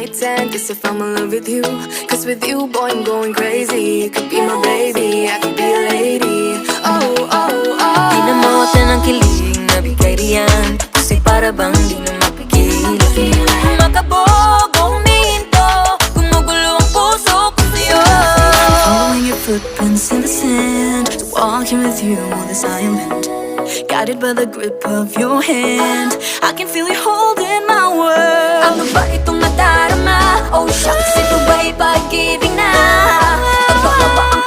might tend, guess if I'm in love with you. Cause with you, boy, I'm going crazy. You could be my baby, I could be a lady. Oh, oh, oh. Di na mawatan ng kilig na bigay riyan, kasi para bang di na mapigilan. Makabog o humihinto, gumugulo ang puso ko sa'yo. Following your footprints in the sand, walking with you on this island, guided by the grip of your hand. I can feel you holding my world. Ano ba itong nadarama? Oh shucks, ito ba'y pag-ibig na? Ano ba ang